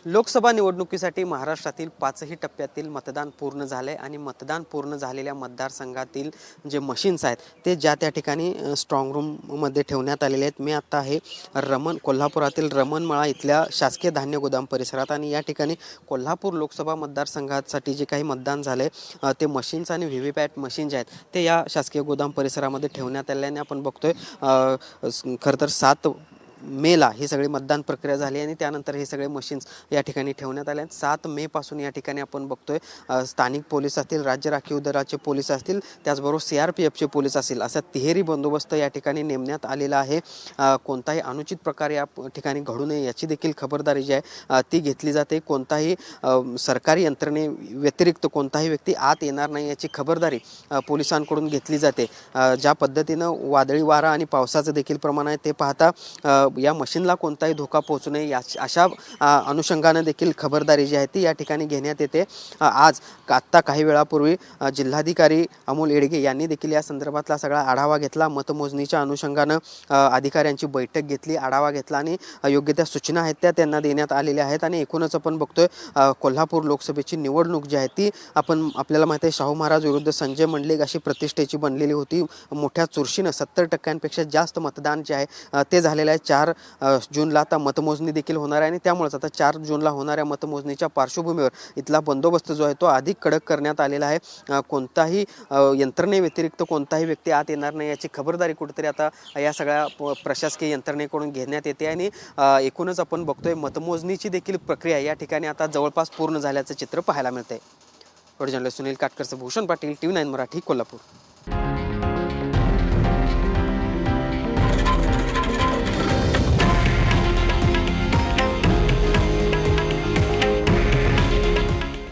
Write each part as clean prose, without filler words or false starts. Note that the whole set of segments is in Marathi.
लोकसभा निवडणुकीसाठी महाराष्ट्रातील 5ही टप्प्यातील मतदान पूर्ण झाले आणि मतदान पूर्ण झालेल्या मतदारसंघातील जे मशीन्स आहेत ते ज्या त्या ठिकाणी स्ट्रॉंग रूममध्ये ठेवण्यात आलेले आहेत। मी आता आहे कोल्हापुरातील रमणमळा इथल्या शासकीय धान्य गोदाम परिसरात आणि या ठिकाणी कोल्हापूर लोकसभा मतदारसंघासाठी जे काही मतदान झाले ते मशीन्स आणि व्हीव्हीपॅट मशीन जे आहेत ते या शासकीय गोदाम परिसरामध्ये ठेवण्यात आल्याने आपण बघतोय खरं तर 7 मेला ही सगळी मतदान प्रक्रिया झाली आणि त्यानंतर हे सगळे मशीन्स या ठिकाणी ठेवण्यात आले आहेत। 7 मे पासून या ठिकाणी आपण बघतोय स्थानिक पोलीस असतील, राज्य राखीव दलाचे पोलीस असतील, त्याचबरोबर CRPFचे पोलीस असतील, असा तिहेरी बंदोबस्त या ठिकाणी नेमण्यात आलेला आहे। कोणताही अनुचित प्रकार या ठिकाणी घडू नये याची देखील खबरदारी जी आहे ती घेतली जाते। कोणताही सरकारी यंत्रणे व्यतिरिक्त कोणताही व्यक्ती आत येणार नाही याची खबरदारी पोलिसांकडून घेतली जाते। ज्या पद्धतीनं वादळी वारा आणि पावसाचं देखील प्रमाण आहे ते पाहता या मशीनला कोणताही धोका पोहोचू नये अशा अनुषंगाने देखील खबरदारी जी आहे ती या ठिकाणी घेण्यात येते। आज आत्ता काही वेळापूर्वी जिल्हाधिकारी अमोल येडगे यांनी देखील या संदर्भातला सगळा आढावा घेतला। मतमोजणीच्या अनुषंगानं अधिकाऱ्यांची बैठक घेतली, आढावा घेतला आणि योग्य त्या सूचना आहेत त्या त्यांना देण्यात आलेल्या आहेत। आणि एकूणच आपण बघतोय कोल्हापूर लोकसभेची निवडणूक जी आहे ती आपल्याला माहिती आहे शाहू महाराज विरुद्ध संजय मंडलिक अशी प्रतिष्ठेची बनलेली होती। मोठ्या चुरशीनं 70% जास्त मतदान जे आहे ते झालेलं आहे। 4 जूनला आता मतमोजणी देखील होणार आहे आणि त्यामुळेच आता 4 जूनला होणाऱ्या मतमोजणीच्या पार्श्वभूमीवर इथला बंदोबस्त जो आहे तो अधिक कडक करण्यात आलेला आहे। कोणताही यंत्रणेव्यतिरिक्त कोणताही व्यक्ती आत येणार नाही याची खबरदारी कुठेतरी आता या सगळ्या प्रशासकीय यंत्रणेकडून घेण्यात येते आणि एकूणच आपण बघतोय मतमोजणीची देखील प्रक्रिया या ठिकाणी आता जवळपास पूर्ण झाल्याचं चित्र पाहायला मिळतंय। ओरिजिनल सुनील काटकरचं भूषण पाटील, TV9 मराठी, कोल्हापूर।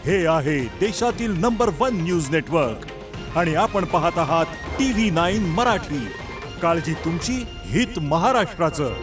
हे आहे देशातील नंबर 1 न्यूज नेटवर्क आणि आपण पाहत आहात TV9 मराठी। काळजी तुमची, हित महाराष्ट्राचं।